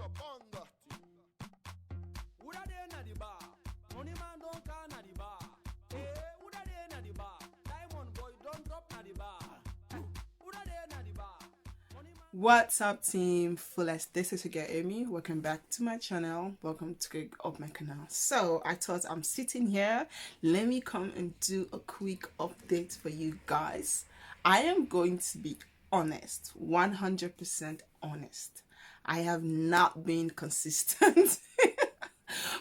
Woulda dey na the bar, money man don't call na the bar. Woulda dey na the bar, diamond boy don't drop na the bar. Woulda dey na the bar. What's up, team fullest? This is again Amy. Welcome back to my channel. Welcome to my canal. So I thought I'm sitting here, let me come and do a quick update for you guys. I am going to be honest, 100% honest. I have not been consistent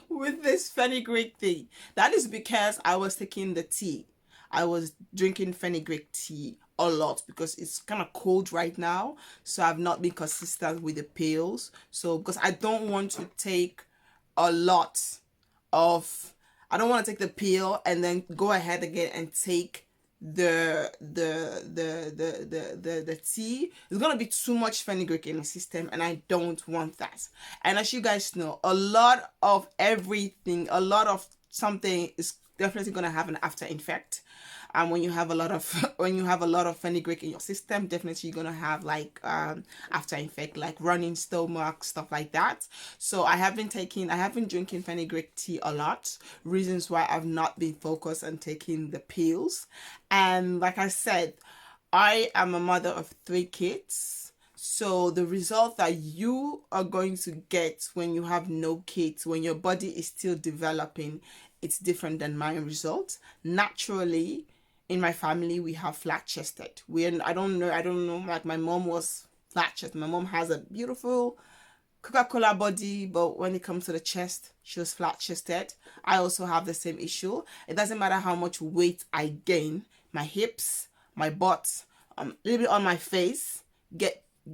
with this fenugreek tea. That is because I was taking the tea. I was drinking fenugreek tea a lot because it's kind of cold right now, so I've not been consistent with the pills. So because I don't want to take a lot of, I don't want to take the pill and then go ahead again and take the tea. It's gonna be too much fenugreek in the system, and I don't want that. And as you guys know, a lot of everything, a lot of something is definitely gonna have an after effect. And when you have a lot of fenugreek in your system, definitely you're gonna have like after effect, like running stomach, stuff like that. So I have been drinking fenugreek tea a lot. Reasons why I've not been focused on taking the pills. And like I said, I am a mother of 3 kids. So the result that you are going to get when you have no kids, when your body is still developing, it's different than my result. Naturally, in my family, we have flat-chested. I don't know, like my mom was flat-chested. My mom has a beautiful Coca-Cola body, but when it comes to the chest, she was flat-chested. I also have the same issue. It doesn't matter how much weight I gain, my hips, my butt, a little bit on my face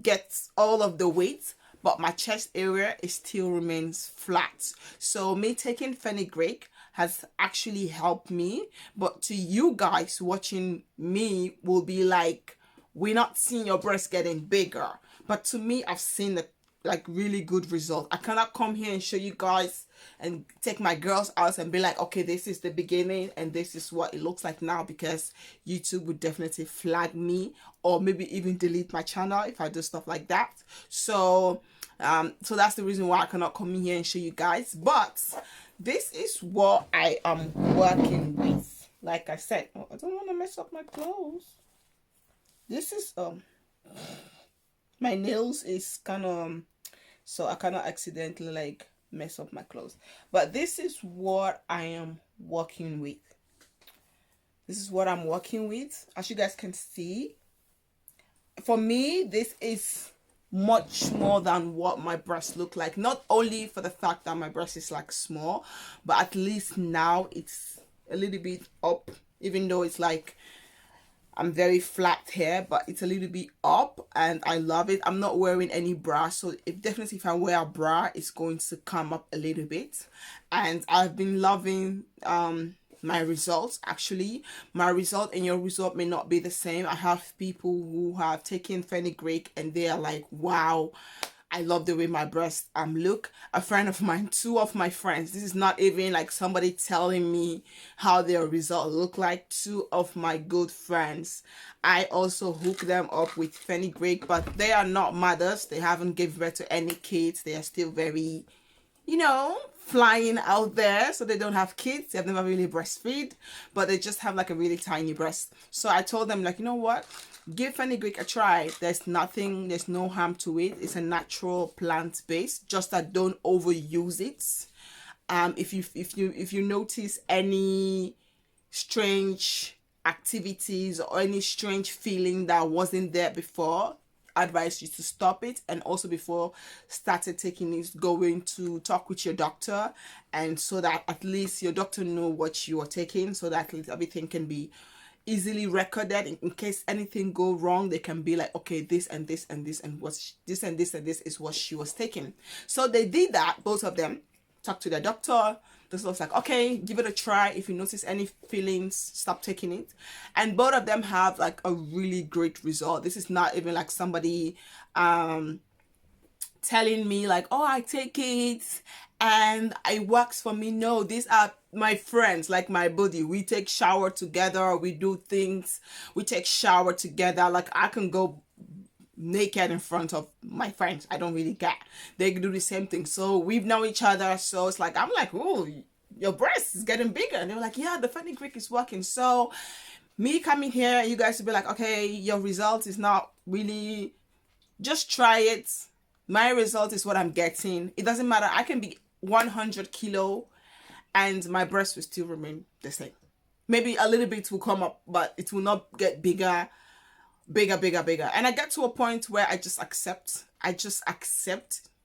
gets all of the weight, but my chest area still remains flat. So me taking fenugreek has actually helped me, but to you guys watching me will be like, we're not seeing your breast getting bigger. But to me, I've seen the like really good result. I cannot come here and show you guys and take my girls out and be like, okay, this is the beginning and this is what it looks like now, because YouTube would definitely flag me or maybe even delete my channel if I do stuff like that. So so that's the reason why I cannot come in here and show you guys. But this is what I am working with. Like I said, I don't want to mess up my clothes. This is my nails is kind of, so I cannot accidentally like mess up my clothes. But this is what I am working with. This is what I'm working with. As you guys can see, for me, this is much more than what my breasts look like. Not only for the fact that my breast is like small, but at least now it's a little bit up, even though it's like I'm very flat here, but it's a little bit up and I love it. I'm not wearing any bra, so if I wear a bra, it's going to come up a little bit. And I've been loving my results. Actually, my result and your result may not be the same. I have people who have taken fenugreek and they are like, wow, I love the way my breasts look. A friend of mine, 2 of my friends, this is not even like somebody telling me how their result look like. 2 of my good friends, I also hook them up with fenugreek, but they are not mothers. They haven't given birth to any kids. They are still very, you know, flying out there, so they don't have kids. They've never really breastfeed, but they just have like a really tiny breast. So I told them, like, you know what, give fenugreek a try. There's no harm to it. It's a natural plant base, just that don't overuse it. If you notice any strange activities or any strange feeling that wasn't there before, advise you to stop it. And also, before started taking it, going to talk with your doctor, and so that at least your doctor know what you are taking, so that at least everything can be easily recorded. In case anything go wrong, they can be like, okay, this and this and this and this and this and this is what she was taking. So they did that. Both of them talked to their doctor. This was like, okay, give it a try. If you notice any feelings, stop taking it. And both of them have like a really great result. This is not even like somebody telling me like, oh, I take it and it works for me. No, these are my friends, like my buddy. We take shower together, we do things, we take shower together. Like I can go naked in front of my friends. I don't really care. They do the same thing. So we've known each other. So it's like, I'm like, oh, your breast is getting bigger. And they were like, yeah, the fenugreek is working. So me coming here, you guys will be like, okay, your result is not really, just try it. My result is what I'm getting. It doesn't matter. I can be 100 kilo and my breast will still remain the same. Maybe a little bit will come up, but it will not get bigger. And I get to a point where I just accept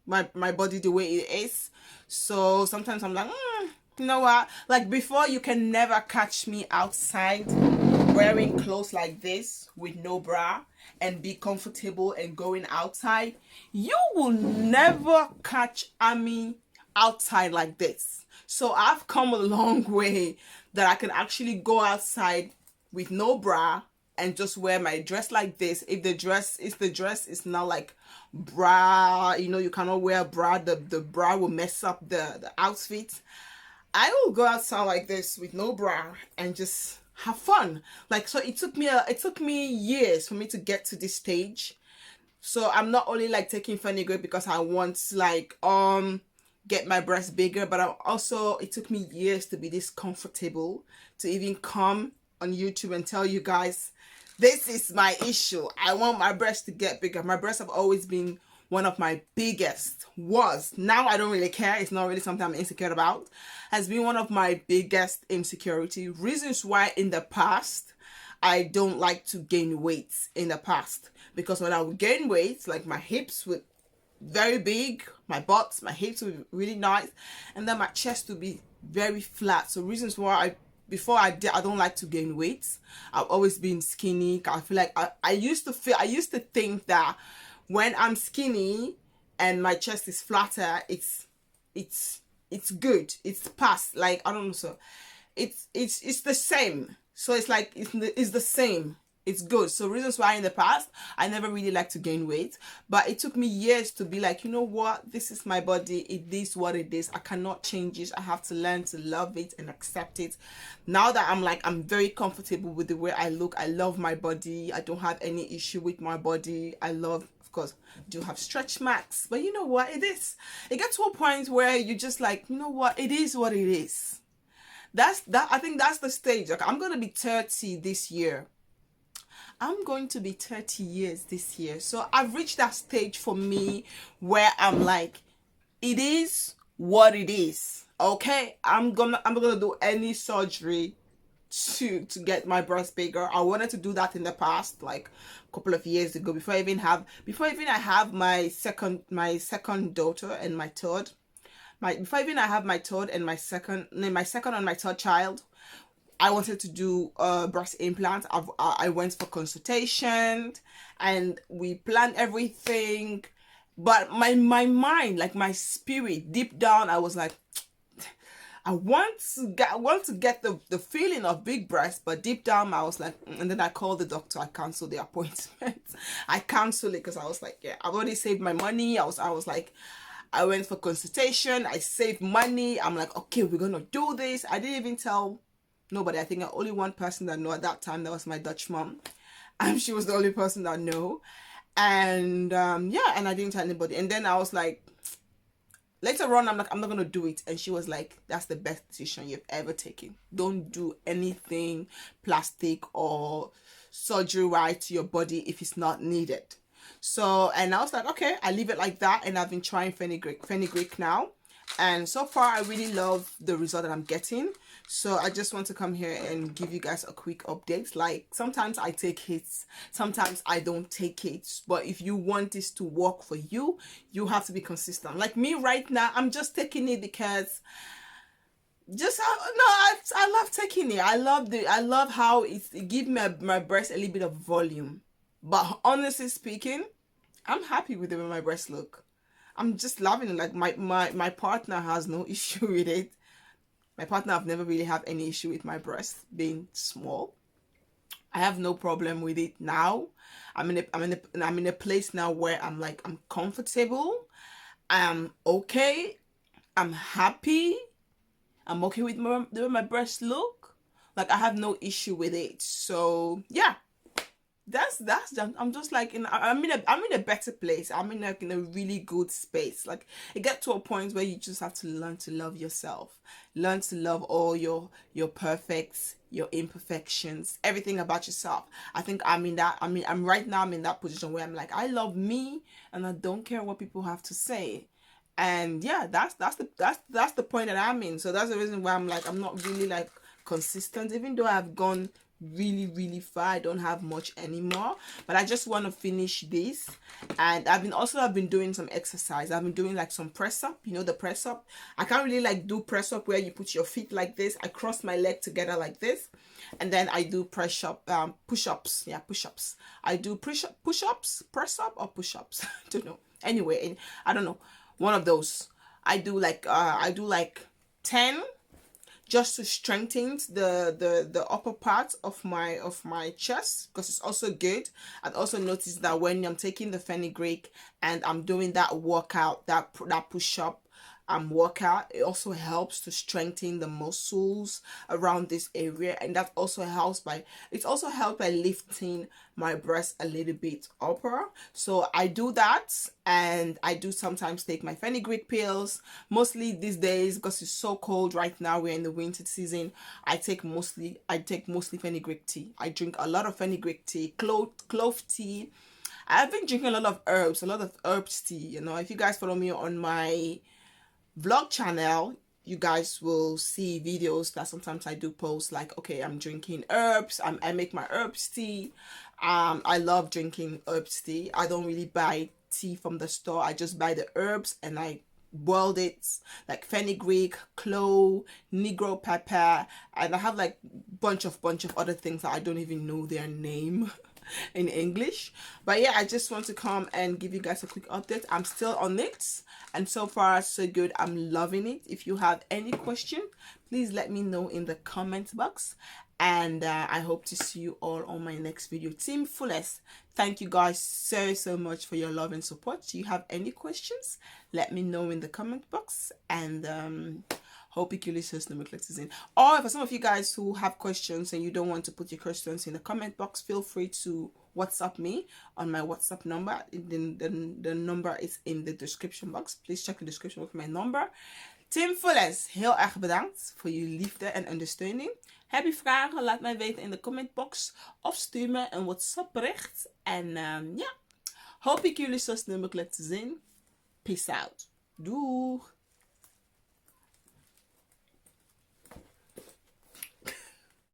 my body the way it is. So sometimes I'm like, you know what, like before, you can never catch me outside wearing clothes like this with no bra and be comfortable and going outside. You will never catch Ami outside like this. So I've come a long way that I can actually go outside with no bra and just wear my dress like this. If the dress is not like bra, you know, you cannot wear a bra, the bra will mess up the outfit. I will go outside like this with no bra and just have fun. Like, so it took me years for me to get to this stage. So I'm not only like taking fenugreek because I want to like get my breast bigger, but it took me years to be this comfortable to even come on YouTube and tell you guys, this is my issue. I want my breast to get bigger. My breasts have always been one of my biggest, now I don't really care. It's not really something I'm insecure about. Has been one of my biggest insecurity reasons why in the past I don't like to gain weight in the past, because when I would gain weight, like my hips would very big, my butts, my hips would be really nice, and then my chest would be very flat. So reasons why I don't like to gain weight. I've always been skinny. I feel like I used to think that when I'm skinny and my chest is flatter, it's good. It's past, like, I don't know. So it's the same. So it's like, it's the same. It's good. So reasons why in the past, I never really liked to gain weight. But it took me years to be like, you know what? This is my body. It is what it is. I cannot change it. I have to learn to love it and accept it. Now that I'm very comfortable with the way I look. I love my body. I don't have any issue with my body. Of course, do have stretch marks. But you know what? It gets to a point where you just like, you know what? It is what it is. I think that's the stage. Like, I'm going to be 30 this year. I'm going to be 30 years this year. So I've reached that stage for me where I'm like, it is what it is. Okay? I'm gonna do any surgery to get my breast bigger. I wanted to do that in the past, like a couple of years ago, before I have my second daughter and my third. Before even I have my third and my second and my third child, I wanted to do breast implants. I went for consultation and we planned everything. But my mind, like my spirit, deep down, I was like, I want to get the feeling of big breasts, but deep down I was like, and then I called the doctor. I canceled the appointment. I canceled it because I was like, yeah, I've already saved my money. I was like, I went for consultation. I saved money. I'm like, okay, we're gonna do this. I didn't even tell nobody. I think only one person that knew at that time. That was my Dutch mom. She was the only person that knew. And yeah, and I didn't tell anybody. And then I was like, later on, I'm like, I'm not gonna do it. And she was like, that's the best decision you've ever taken. Don't do anything plastic or surgery right to your body if it's not needed. So, and I was like, okay, I leave it like that. And I've been trying fenugreek now. And so far, I really love the result that I'm getting. So I just want to come here and give you guys a quick update. Like, sometimes I take hits, sometimes I don't take hits. But if you want this to work for you, you have to be consistent. Like me right now, I'm just taking it because I love taking it. I love how it gives my breast a little bit of volume. But honestly speaking, I'm happy with the way my breasts look. I'm just loving it. Like my partner has no issue with it. My partner, I've never really had any issue with my breasts being small. I have no problem with it now. I'm in a place now where I'm like, I'm comfortable. I'm okay. I'm happy. I'm okay with the way my breasts look. Like, I have no issue with it. So yeah, I'm just like I'm in a better place. I'm in like in a really good space. Like it get to a point where you just have to learn to love yourself, learn to love all your perfects, your imperfections, everything about yourself. I think I'm in that. I'm right now. I'm in that position where I'm like, I love me, and I don't care what people have to say. And yeah, that's the point that I'm in. So that's the reason why I'm like, I'm not really like consistent, even though I've gone really far. I don't have much anymore, but I just want to finish this. And I've been doing some exercise. I've been doing like some press up, you know, the press up. I can't really like do press up where you put your feet like this. I cross my leg together like this, and then I do push ups. Yeah, push ups. I do push ups, press up, or push ups. I don't know. Anyway, I don't know, one of those. I do like 10, just to strengthen the upper part of my chest, because it's also good. I've also noticed that when I'm taking the fenugreek and I'm doing that workout, that push-up workout, it also helps to strengthen the muscles around this area, and that also helps by lifting my breast a little bit upper. So I do that, and I do sometimes take my fenugreek pills. Mostly these days, because it's so cold right now, we're in the winter season, I take mostly fenugreek tea. I drink a lot of fenugreek tea, clove tea. I've been drinking a lot of herbs tea. You know, if you guys follow me on my vlog channel, you guys will see videos that sometimes I do post, like, okay, I'm drinking herbs. I make my herbs tea. I love drinking herbs tea. I don't really buy tea from the store. I just buy the herbs and I boiled it, like fenugreek, clove, negro pepper, and I have like bunch of other things that I don't even know their name in English. But yeah, I just want to come and give you guys a quick update. I'm still on it, and so far so good. I'm loving it. If you have any question, please let me know in the comment box, and I hope to see you all on my next video. Team Fullest, thank you guys so much for your love and support. Do you have any questions? Let me know in the comment box, and hope ik jullie zo snel mogelijk te zien. Or for some of you guys who have questions and you don't want to put your questions in the comment box, feel free to WhatsApp me on my WhatsApp number. The number is in the description box. Please check the description box for my number. Team Fullest, heel erg bedankt voor jullie liefde en ondersteuning. Heb je vragen? Laat mij weten in de commentbox of stuur me een WhatsApp bericht. En ja, hoop ik jullie zo snel mogelijk te zien. Peace out. Doeg!